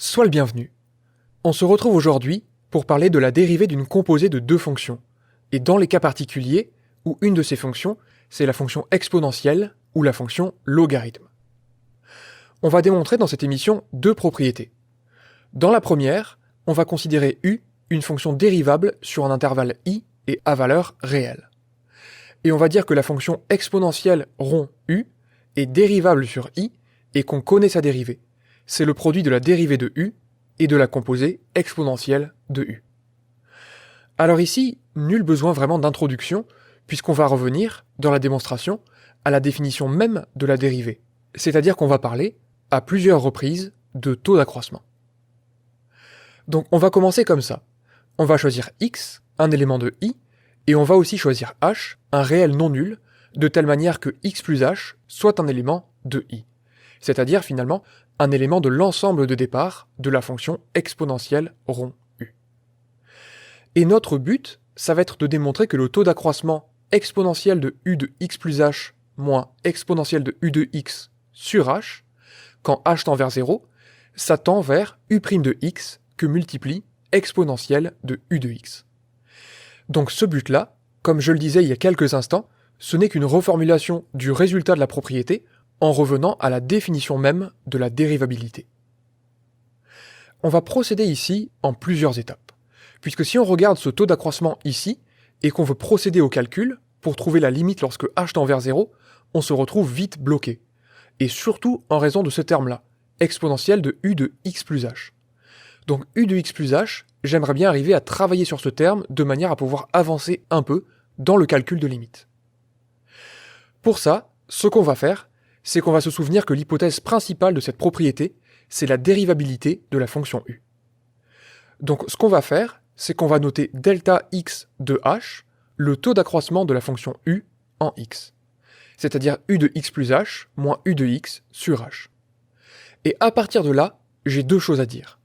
Sois le bienvenu. On se retrouve aujourd'hui pour parler de la dérivée d'une composée de deux fonctions, et dans les cas particuliers où une de ces fonctions, c'est la fonction exponentielle ou la fonction logarithme. On va démontrer dans cette émission deux propriétés. Dans la première, on va considérer u une fonction dérivable sur un intervalle i et à valeur réelle. Et on va dire que la fonction exponentielle rond u est dérivable sur i et qu'on connaît sa dérivée. C'est le produit de la dérivée de u et de la composée exponentielle de u. Alors ici, nul besoin vraiment d'introduction, puisqu'on va revenir, dans la démonstration, à la définition même de la dérivée. C'est-à-dire qu'on va parler, à plusieurs reprises, de taux d'accroissement. Donc on va commencer comme ça. On va choisir x, un élément de i, et on va aussi choisir h, un réel non nul, de telle manière que x plus h soit un élément de i. C'est-à-dire finalement un élément de l'ensemble de départ de la fonction exponentielle rond u. Et notre but, ça va être de démontrer que le taux d'accroissement exponentiel de u de x plus h moins exponentielle de u de x sur h, quand h tend vers 0, ça tend vers u' de x que multiplie exponentielle de u de x. Donc ce but-là, comme je le disais il y a quelques instants, ce n'est qu'une reformulation du résultat de la propriété en revenant à la définition même de la dérivabilité. On va procéder ici en plusieurs étapes, puisque si on regarde ce taux d'accroissement ici, et qu'on veut procéder au calcul, pour trouver la limite lorsque h tend vers 0, on se retrouve vite bloqué, et surtout en raison de ce terme-là, exponentielle de u de x plus h. Donc u de x plus h, j'aimerais bien arriver à travailler sur ce terme de manière à pouvoir avancer un peu dans le calcul de limite. Pour ça, ce qu'on va faire, c'est qu'on va se souvenir que l'hypothèse principale de cette propriété, c'est la dérivabilité de la fonction u. Donc ce qu'on va faire, c'est qu'on va noter delta x de h, le taux d'accroissement de la fonction u en x. C'est-à-dire u de x plus h moins u de x sur h. Et à partir de là, j'ai deux choses à dire.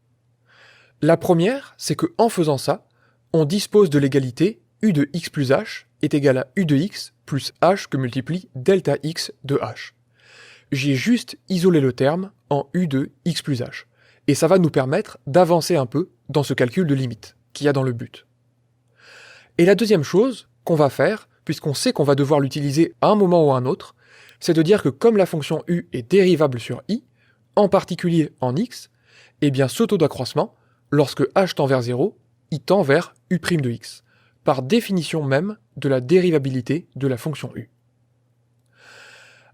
La première, c'est que en faisant ça, on dispose de l'égalité u de x plus h est égal à u de x plus h que multiplie delta x de h. J'ai juste isolé le terme en u de x plus h. Et ça va nous permettre d'avancer un peu dans ce calcul de limite qu'il y a dans le but. Et la deuxième chose qu'on va faire, puisqu'on sait qu'on va devoir l'utiliser à un moment ou à un autre, c'est de dire que comme la fonction u est dérivable sur i, en particulier en x, eh bien ce taux d'accroissement, lorsque h tend vers 0, il tend vers u' de x, par définition même de la dérivabilité de la fonction u.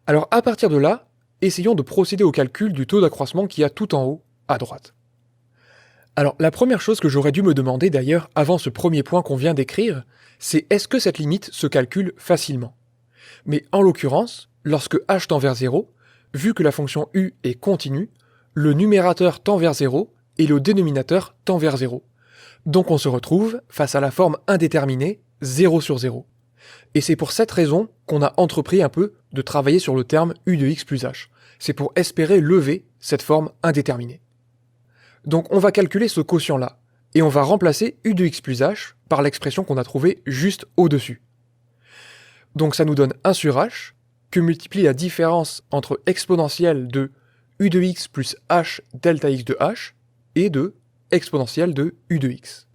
Alors à partir de là, essayons de procéder au calcul du taux d'accroissement qui y a tout en haut, à droite. Alors la première chose que j'aurais dû me demander d'ailleurs avant ce premier point qu'on vient d'écrire, c'est est-ce que cette limite se calcule facilement? Mais en l'occurrence, lorsque h tend vers 0, vu que la fonction u est continue, le numérateur tend vers 0 et le dénominateur tend vers 0. Donc on se retrouve face à la forme indéterminée 0 sur 0. Et c'est pour cette raison qu'on a entrepris un peu de travailler sur le terme u de x plus h. C'est pour espérer lever cette forme indéterminée. Donc on va calculer ce quotient-là, et on va remplacer u de x plus h par l'expression qu'on a trouvée juste au-dessus. Donc ça nous donne 1 sur h, que multiplie la différence entre exponentielle de u de x plus h delta x de h, et de exponentielle de u de x.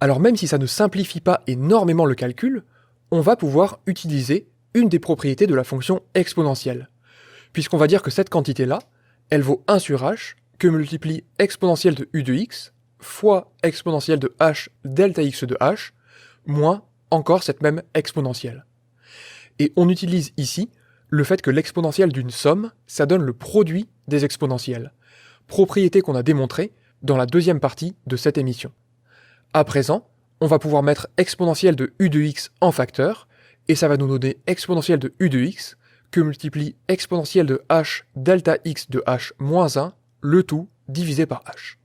Alors même si ça ne simplifie pas énormément le calcul, on va pouvoir utiliser une des propriétés de la fonction exponentielle, puisqu'on va dire que cette quantité-là, elle vaut 1 sur h, que multiplie exponentielle de u de x, fois exponentielle de h delta x de h, moins encore cette même exponentielle. Et on utilise ici le fait que l'exponentielle d'une somme, ça donne le produit des exponentielles, propriété qu'on a démontrée dans la deuxième partie de cette émission. À présent, on va pouvoir mettre exponentielle de u de x en facteur, et ça va nous donner exponentielle de u de x, que multiplie exponentielle de h delta x de h moins 1, le tout divisé par h.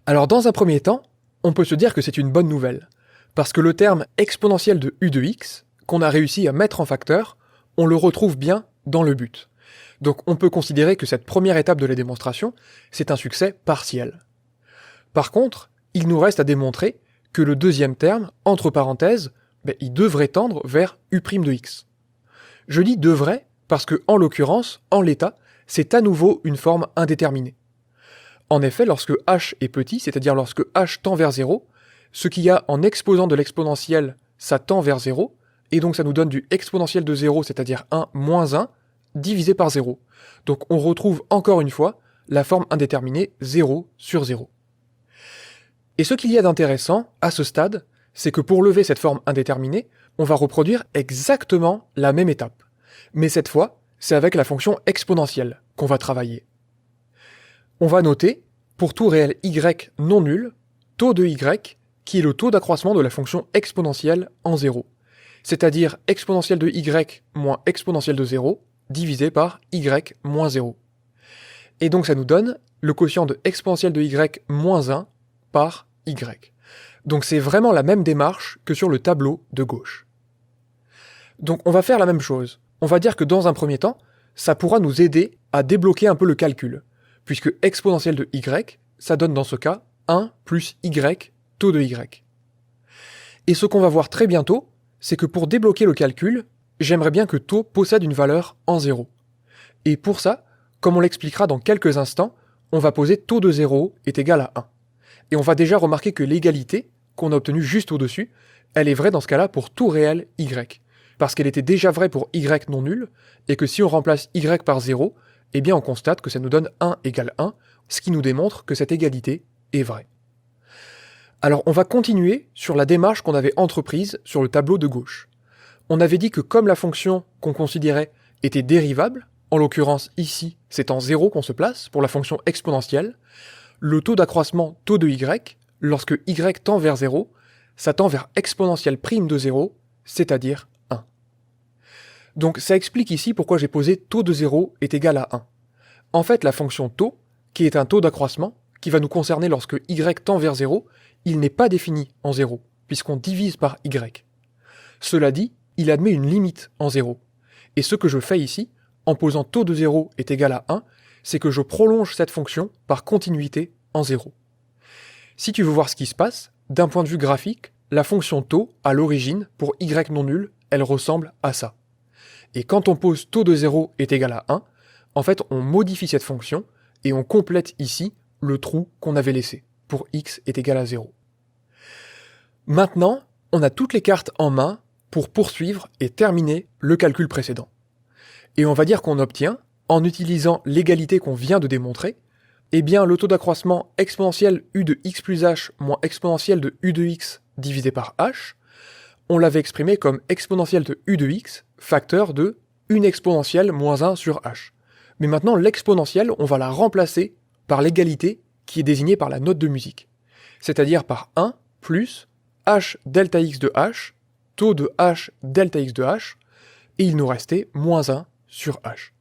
Alors dans un premier temps, on peut se dire que c'est une bonne nouvelle, parce que le terme exponentielle de u de x, qu'on a réussi à mettre en facteur, on le retrouve bien dans le but. Donc on peut considérer que cette première étape de la démonstration, c'est un succès partiel. Par contre, il nous reste à démontrer que le deuxième terme, entre parenthèses, il devrait tendre vers u' de x. Je dis devrait parce que, en l'occurrence, en l'état, c'est à nouveau une forme indéterminée. En effet, lorsque h est petit, c'est-à-dire lorsque h tend vers 0, ce qu'il y a en exposant de l'exponentielle, ça tend vers 0, et donc ça nous donne du exponentiel de 0, c'est-à-dire 1 moins 1, divisé par 0. Donc on retrouve encore une fois la forme indéterminée 0 sur 0. Et ce qu'il y a d'intéressant à ce stade, c'est que pour lever cette forme indéterminée, on va reproduire exactement la même étape. Mais cette fois, c'est avec la fonction exponentielle qu'on va travailler. On va noter, pour tout réel y non nul, taux de y qui est le taux d'accroissement de la fonction exponentielle en 0, c'est-à-dire exponentielle de y moins exponentielle de 0 divisé par y moins 0. Et donc ça nous donne le quotient de exponentielle de y moins 1 par y. Donc c'est vraiment la même démarche que sur le tableau de gauche. Donc on va faire la même chose. On va dire que dans un premier temps, ça pourra nous aider à débloquer un peu le calcul, puisque exponentielle de y, ça donne dans ce cas 1 plus y taux de y. Et ce qu'on va voir très bientôt, c'est que pour débloquer le calcul, j'aimerais bien que taux possède une valeur en 0. Et pour ça, comme on l'expliquera dans quelques instants, on va poser taux de 0 est égal à 1. Et on va déjà remarquer que l'égalité, qu'on a obtenue juste au-dessus, elle est vraie dans ce cas-là pour tout réel y, parce qu'elle était déjà vraie pour y non nul, et que si on remplace y par 0, eh bien on constate que ça nous donne 1 égale 1, ce qui nous démontre que cette égalité est vraie. Alors on va continuer sur la démarche qu'on avait entreprise sur le tableau de gauche. On avait dit que comme la fonction qu'on considérait était dérivable, en l'occurrence ici c'est en 0 qu'on se place pour la fonction exponentielle, le taux d'accroissement taux de y, lorsque y tend vers 0, ça tend vers exponentielle prime de 0, c'est-à-dire 1. Donc ça explique ici pourquoi j'ai posé taux de 0 est égal à 1. En fait la fonction taux, qui est un taux d'accroissement, qui va nous concerner lorsque y tend vers 0, il n'est pas défini en 0, puisqu'on divise par y. Cela dit, il admet une limite en 0. Et ce que je fais ici, en posant taux de 0 est égal à 1, c'est que je prolonge cette fonction par continuité en 0. Si tu veux voir ce qui se passe, d'un point de vue graphique, la fonction taux, à l'origine, pour y non nul, elle ressemble à ça. Et quand on pose taux de 0 est égal à 1, en fait on modifie cette fonction et on complète ici le trou qu'on avait laissé, pour x est égal à 0. Maintenant, on a toutes les cartes en main pour poursuivre et terminer le calcul précédent. Et on va dire qu'on obtient, en utilisant l'égalité qu'on vient de démontrer, eh bien le taux d'accroissement exponentiel u de x plus h moins exponentielle de u de x divisé par h, on l'avait exprimé comme exponentielle de u de x, facteur de une exponentielle moins 1 sur h. Mais maintenant, l'exponentielle, on va la remplacer par l'égalité qui est désignée par la note de musique, c'est-à-dire par 1 plus h delta x de h, taux de h delta x de h, et il nous restait moins 1 sur h.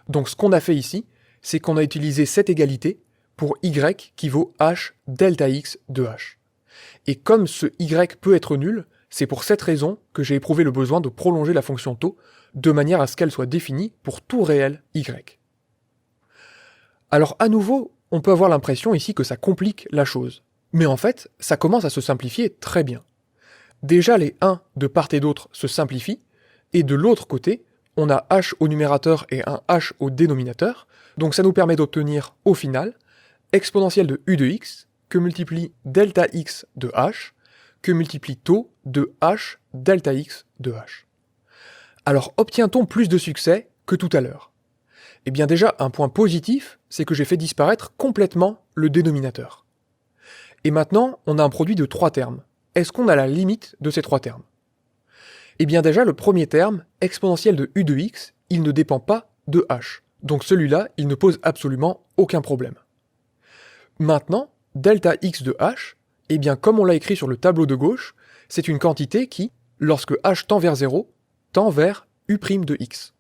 Donc ce qu'on a fait ici, c'est qu'on a utilisé cette égalité pour y qui vaut h delta x de h. Et comme ce y peut être nul, c'est pour cette raison que j'ai éprouvé le besoin de prolonger la fonction taux de manière à ce qu'elle soit définie pour tout réel y. Alors à nouveau, on peut avoir l'impression ici que ça complique la chose. Mais en fait, ça commence à se simplifier très bien. Déjà les 1 de part et d'autre se simplifient, et de l'autre côté, on a h au numérateur et un h au dénominateur, donc ça nous permet d'obtenir, au final, exponentielle de u de x, que multiplie delta x de h, que multiplie taux de h delta x de h. Alors obtient-on plus de succès que tout à l'heure? Eh bien déjà, un point positif, c'est que j'ai fait disparaître complètement le dénominateur. Et maintenant, on a un produit de 3 termes. Est-ce qu'on a la limite de ces 3 termes? Eh bien déjà, le premier terme, exponentielle de u de x, il ne dépend pas de h. Donc celui-là, il ne pose absolument aucun problème. Maintenant, delta x de h, eh bien comme on l'a écrit sur le tableau de gauche, c'est une quantité qui, lorsque h tend vers 0, tend vers u' de x.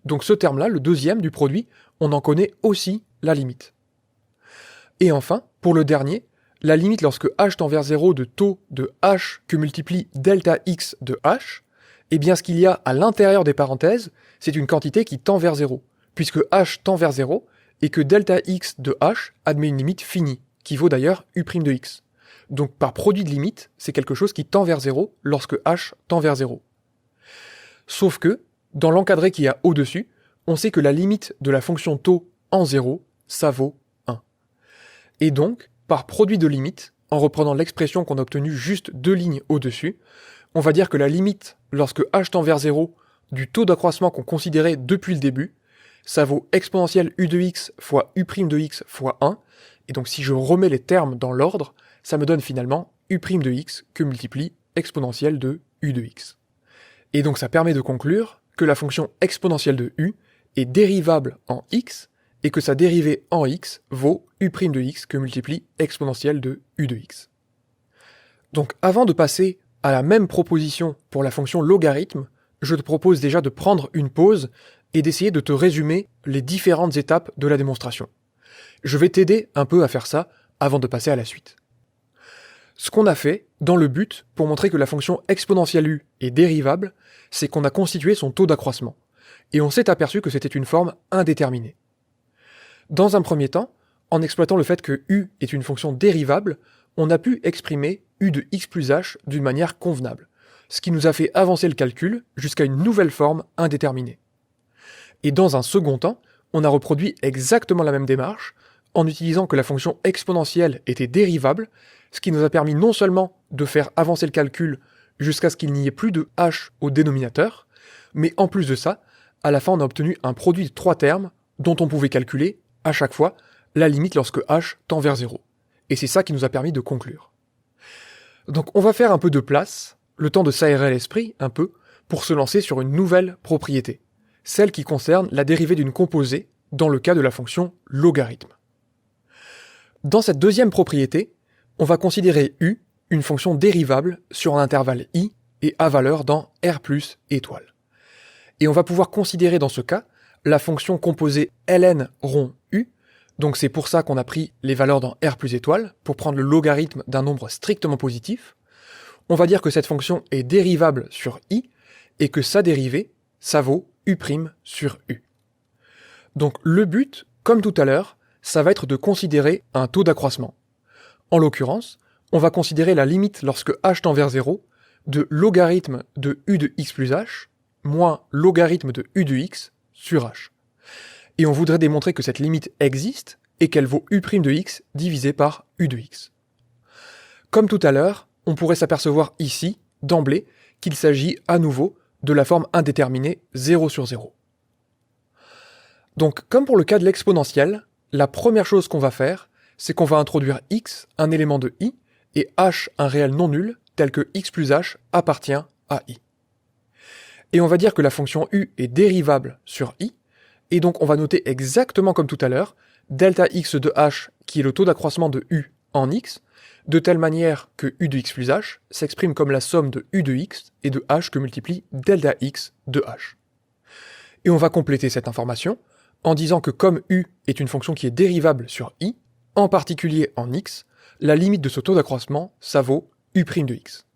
Donc ce terme-là, le deuxième du produit, on en connaît aussi la limite. Et enfin, pour le dernier, la limite lorsque h tend vers 0 de taux de h que multiplie delta x de h, eh bien ce qu'il y a à l'intérieur des parenthèses, c'est une quantité qui tend vers 0, puisque h tend vers 0, et que delta x de h admet une limite finie, qui vaut d'ailleurs u' de x. Donc par produit de limite, c'est quelque chose qui tend vers 0 lorsque h tend vers 0. Sauf que, dans l'encadré qu'il y a au-dessus, on sait que la limite de la fonction taux en 0, ça vaut 1. Et donc, par produit de limite, en reprenant l'expression qu'on a obtenue juste 2 lignes au-dessus, on va dire que la limite, lorsque h tend vers 0, du taux d'accroissement qu'on considérait depuis le début, ça vaut exponentielle u de x fois u' de x fois 1, et donc si je remets les termes dans l'ordre, ça me donne finalement u' de x que multiplie exponentielle de u de x. Et donc ça permet de conclure que la fonction exponentielle de u est dérivable en x, et que sa dérivée en x vaut u' de x que multiplie exponentielle de u de x. Donc avant de passer à la même proposition pour la fonction logarithme, je te propose déjà de prendre une pause et d'essayer de te résumer les différentes étapes de la démonstration. Je vais t'aider un peu à faire ça avant de passer à la suite. Ce qu'on a fait, dans le but, pour montrer que la fonction exponentielle u est dérivable, c'est qu'on a constitué son taux d'accroissement, et on s'est aperçu que c'était une forme indéterminée. Dans un premier temps, en exploitant le fait que u est une fonction dérivable, on a pu exprimer u de x plus h d'une manière convenable, ce qui nous a fait avancer le calcul jusqu'à une nouvelle forme indéterminée. Et dans un second temps, on a reproduit exactement la même démarche en utilisant que la fonction exponentielle était dérivable, ce qui nous a permis non seulement de faire avancer le calcul jusqu'à ce qu'il n'y ait plus de h au dénominateur, mais en plus de ça, à la fin on a obtenu un produit de 3 termes dont on pouvait calculer, à chaque fois, la limite lorsque h tend vers 0. Et c'est ça qui nous a permis de conclure. Donc on va faire un peu de place, le temps de s'aérer l'esprit un peu, pour se lancer sur une nouvelle propriété, celle qui concerne la dérivée d'une composée dans le cas de la fonction logarithme. Dans cette deuxième propriété, on va considérer u une fonction dérivable sur un intervalle i et à valeur dans R plus étoile. Et on va pouvoir considérer dans ce cas la fonction composée ln rond u, donc c'est pour ça qu'on a pris les valeurs dans R plus étoile, pour prendre le logarithme d'un nombre strictement positif. On va dire que cette fonction est dérivable sur i, et que sa dérivée, ça vaut u' sur u. Donc le but, comme tout à l'heure, ça va être de considérer un taux d'accroissement. En l'occurrence, on va considérer la limite lorsque h tend vers 0 de logarithme de u de x plus h moins logarithme de u de x sur h. Et on voudrait démontrer que cette limite existe et qu'elle vaut u' de x divisé par u de x. Comme tout à l'heure, on pourrait s'apercevoir ici, d'emblée, qu'il s'agit à nouveau de la forme indéterminée 0 sur 0. Donc, comme pour le cas de l'exponentielle, la première chose qu'on va faire, c'est qu'on va introduire x, un élément de i, et h, un réel non nul, tel que x plus h appartient à i. Et on va dire que la fonction u est dérivable sur i, et donc on va noter exactement comme tout à l'heure, delta x de h, qui est le taux d'accroissement de u en x, de telle manière que u de x plus h s'exprime comme la somme de u de x et de h que multiplie delta x de h. Et on va compléter cette information en disant que comme u est une fonction qui est dérivable sur i, en particulier en x, la limite de ce taux d'accroissement, ça vaut u' de x.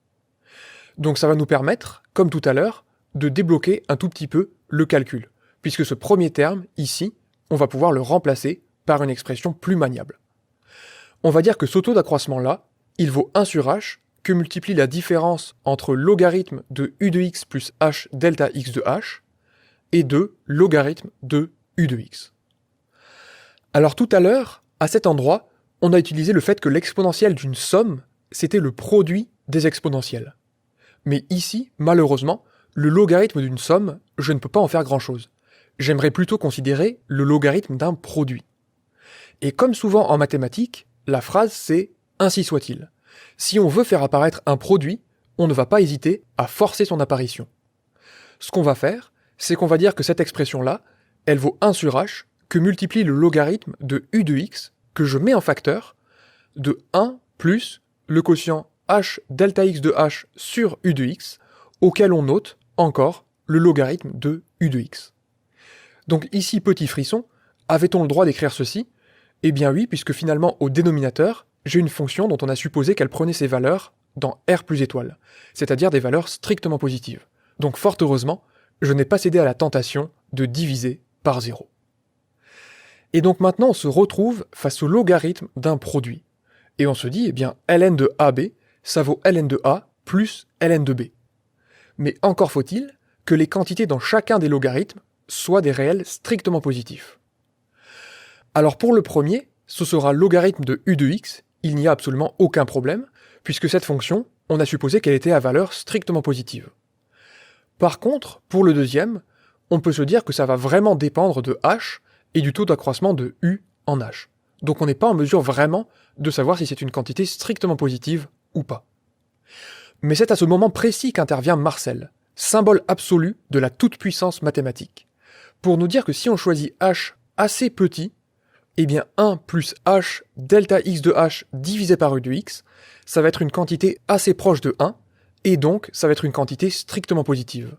Donc ça va nous permettre, comme tout à l'heure, de débloquer un tout petit peu le calcul, puisque ce premier terme, ici, on va pouvoir le remplacer par une expression plus maniable. On va dire que ce taux d'accroissement-là, il vaut 1 sur h, que multiplie la différence entre logarithme de u de x plus h delta x de h, et de logarithme de u de x. Alors tout à l'heure, à cet endroit, on a utilisé le fait que l'exponentielle d'une somme, c'était le produit des exponentielles. Mais ici, malheureusement, le logarithme d'une somme, je ne peux pas en faire grand-chose. J'aimerais plutôt considérer le logarithme d'un produit. Et comme souvent en mathématiques, la phrase c'est « ainsi soit-il ». Si on veut faire apparaître un produit, on ne va pas hésiter à forcer son apparition. Ce qu'on va faire, c'est qu'on va dire que cette expression-là, elle vaut 1 sur h, que multiplie le logarithme de u de x, que je mets en facteur, de 1 plus le quotient h delta x de h sur u de x, auquel on note encore le logarithme de u de x. Donc ici, petit frisson, avait-on le droit d'écrire ceci ? Eh bien oui, puisque finalement, au dénominateur, j'ai une fonction dont on a supposé qu'elle prenait ses valeurs dans R plus étoile, c'est-à-dire des valeurs strictement positives. Donc fort heureusement, je n'ai pas cédé à la tentation de diviser par 0. Et donc maintenant, on se retrouve face au logarithme d'un produit. Et on se dit, eh bien, ln de AB, ça vaut ln de A plus ln de B. Mais encore faut-il que les quantités dans chacun des logarithmes soit des réels strictement positifs. Alors pour le premier, ce sera logarithme de u de x, il n'y a absolument aucun problème, puisque cette fonction, on a supposé qu'elle était à valeur strictement positive. Par contre, pour le deuxième, on peut se dire que ça va vraiment dépendre de h et du taux d'accroissement de u en h. Donc on n'est pas en mesure vraiment de savoir si c'est une quantité strictement positive ou pas. Mais c'est à ce moment précis qu'intervient Marcel, symbole absolu de la toute-puissance mathématique, pour nous dire que si on choisit h assez petit, eh bien 1 plus h delta x de h divisé par u de x, ça va être une quantité assez proche de 1, et donc ça va être une quantité strictement positive.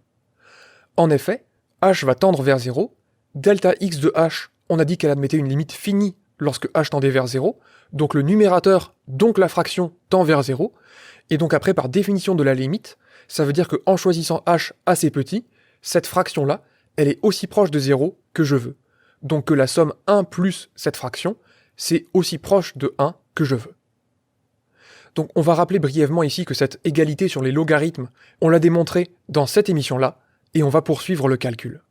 En effet, h va tendre vers 0, delta x de h, on a dit qu'elle admettait une limite finie lorsque h tendait vers 0, donc le numérateur, donc la fraction, tend vers 0, et donc après, par définition de la limite, ça veut dire qu'en choisissant h assez petit, cette fraction-là, elle est aussi proche de 0 que je veux. Donc que la somme 1 plus cette fraction, c'est aussi proche de 1 que je veux. Donc on va rappeler brièvement ici que cette égalité sur les logarithmes, on l'a démontré dans cette émission-là, et on va poursuivre le calcul.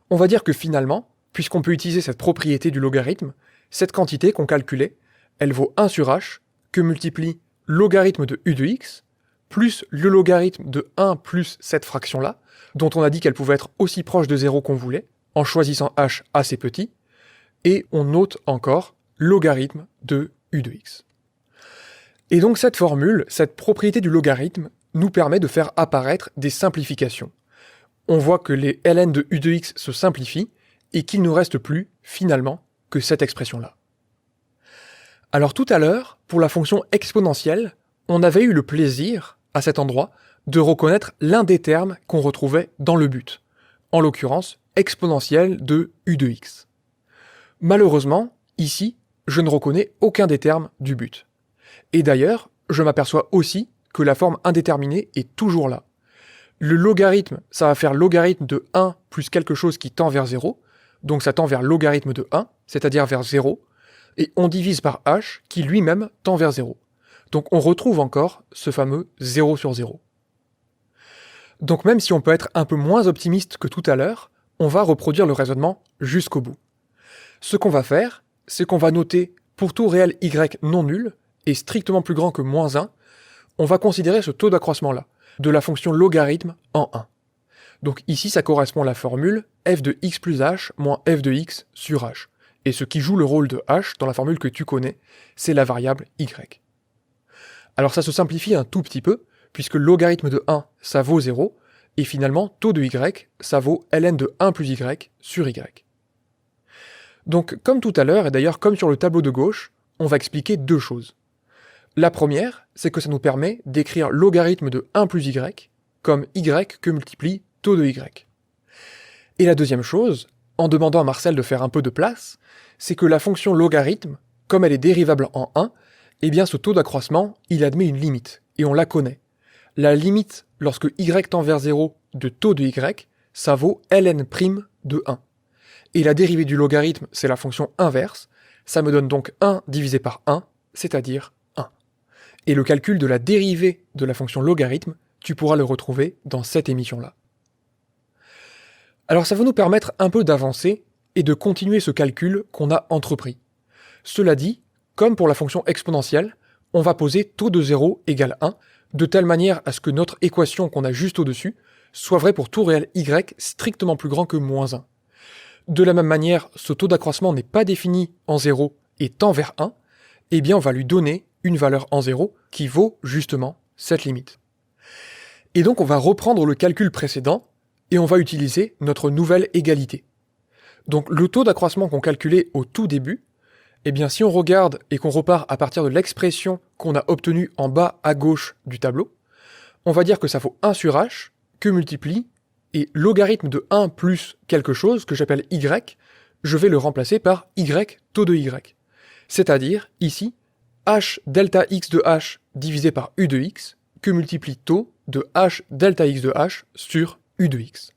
On va dire que finalement, puisqu'on peut utiliser cette propriété du logarithme, cette quantité qu'on calculait, elle vaut 1 sur h, que multiplie logarithme de u de x, plus le logarithme de 1 plus cette fraction-là, dont on a dit qu'elle pouvait être aussi proche de 0 qu'on voulait, en choisissant h assez petit, et on note encore logarithme de u de x. Et donc cette formule, cette propriété du logarithme, nous permet de faire apparaître des simplifications. On voit que les ln de u de x se simplifient, et qu'il ne reste plus, finalement, que cette expression-là. Alors tout à l'heure, pour la fonction exponentielle, on avait eu le plaisir, à cet endroit, de reconnaître l'un des termes qu'on retrouvait dans le but, en l'occurrence exponentielle de u de x. Malheureusement, ici, je ne reconnais aucun des termes du but. Et d'ailleurs, je m'aperçois aussi que la forme indéterminée est toujours là. Le logarithme, ça va faire logarithme de 1 plus quelque chose qui tend vers 0, donc ça tend vers logarithme de 1, c'est-à-dire vers 0, et on divise par h qui lui-même tend vers 0. Donc on retrouve encore ce fameux 0 sur 0. Donc même si on peut être un peu moins optimiste que tout à l'heure, on va reproduire le raisonnement jusqu'au bout. Ce qu'on va faire, c'est qu'on va noter pour tout réel y non nul, et strictement plus grand que moins 1, on va considérer ce taux d'accroissement-là, de la fonction logarithme en 1. Donc ici, ça correspond à la formule f de x plus h moins f de x sur h. Et ce qui joue le rôle de h dans la formule que tu connais, c'est la variable y. Alors ça se simplifie un tout petit peu, puisque logarithme de 1, ça vaut 0, et finalement, taux de y, ça vaut ln de 1 plus y sur y. Donc comme tout à l'heure, et d'ailleurs comme sur le tableau de gauche, on va expliquer deux choses. La première, c'est que ça nous permet d'écrire logarithme de 1 plus y, comme y que multiplie taux de y. Et la deuxième chose, en demandant à Marcel de faire un peu de place, c'est que la fonction logarithme, comme elle est dérivable en 1, eh bien ce taux d'accroissement, il admet une limite, et on la connaît. La limite, lorsque y tend vers 0 de taux de y, ça vaut ln' de 1. Et la dérivée du logarithme, c'est la fonction inverse, ça me donne donc 1 divisé par 1, c'est-à-dire 1. Et le calcul de la dérivée de la fonction logarithme, tu pourras le retrouver dans cette émission-là. Alors ça va nous permettre un peu d'avancer et de continuer ce calcul qu'on a entrepris. Cela dit, comme pour la fonction exponentielle, on va poser taux de 0 égale 1, de telle manière à ce que notre équation qu'on a juste au-dessus soit vraie pour tout réel y strictement plus grand que moins 1. De la même manière, ce taux d'accroissement n'est pas défini en 0 et tend vers 1, eh bien on va lui donner une valeur en 0 qui vaut justement cette limite. Et donc on va reprendre le calcul précédent et on va utiliser notre nouvelle égalité. Donc le taux d'accroissement qu'on calculait au tout début, eh bien si on regarde et qu'on repart à partir de l'expression qu'on a obtenue en bas à gauche du tableau, on va dire que ça vaut 1 sur h, que multiplie, et logarithme de 1 plus quelque chose que j'appelle y, je vais le remplacer par y taux de y. C'est-à-dire, ici, h delta x de h divisé par u de x, que multiplie taux de h delta x de h sur u de x.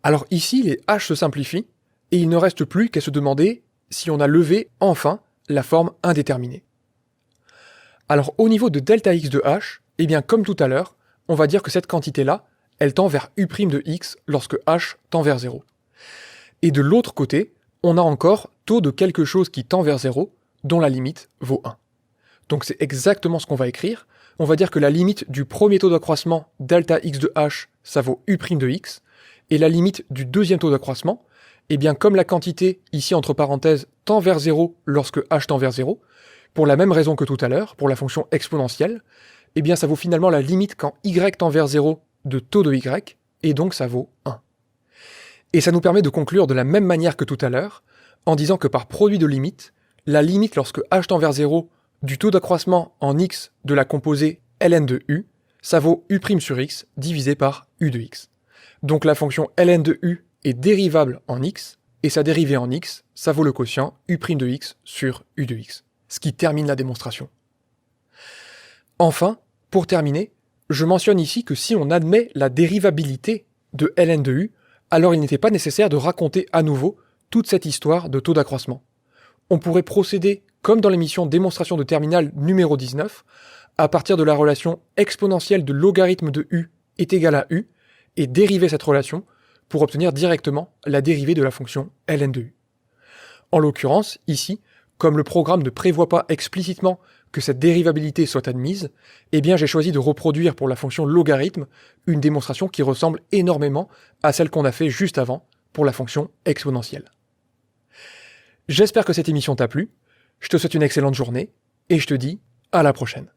Alors ici, les h se simplifient, et il ne reste plus qu'à se demander si on a levé enfin la forme indéterminée. Alors au niveau de delta x de h, eh bien comme tout à l'heure, on va dire que cette quantité-là, elle tend vers u' de x lorsque h tend vers 0. Et de l'autre côté, on a encore taux de quelque chose qui tend vers 0, dont la limite vaut 1. Donc c'est exactement ce qu'on va écrire. On va dire que la limite du premier taux d'accroissement delta x de h, ça vaut u' de x, et la limite du deuxième taux d'accroissement, eh bien comme la quantité, ici entre parenthèses, tend vers 0 lorsque h tend vers 0, pour la même raison que tout à l'heure, pour la fonction exponentielle, eh bien ça vaut finalement la limite quand y tend vers 0 de taux de y, et donc ça vaut 1. Et ça nous permet de conclure de la même manière que tout à l'heure, en disant que par produit de limite, la limite lorsque h tend vers 0 du taux d'accroissement en x de la composée ln de u, ça vaut u' sur x divisé par u de x. Donc la fonction ln de u est dérivable en x, et sa dérivée en x, ça vaut le quotient u' de x sur u de x, ce qui termine la démonstration. Enfin, pour terminer, je mentionne ici que si on admet la dérivabilité de ln de u, alors il n'était pas nécessaire de raconter à nouveau toute cette histoire de taux d'accroissement. On pourrait procéder, comme dans l'émission démonstration de terminale numéro 19, à partir de la relation exponentielle de logarithme de u est égal à u, et dériver cette relation pour obtenir directement la dérivée de la fonction ln de u. En l'occurrence, ici, comme le programme ne prévoit pas explicitement que cette dérivabilité soit admise, eh bien j'ai choisi de reproduire pour la fonction logarithme une démonstration qui ressemble énormément à celle qu'on a fait juste avant pour la fonction exponentielle. J'espère que cette émission t'a plu, je te souhaite une excellente journée, et je te dis à la prochaine.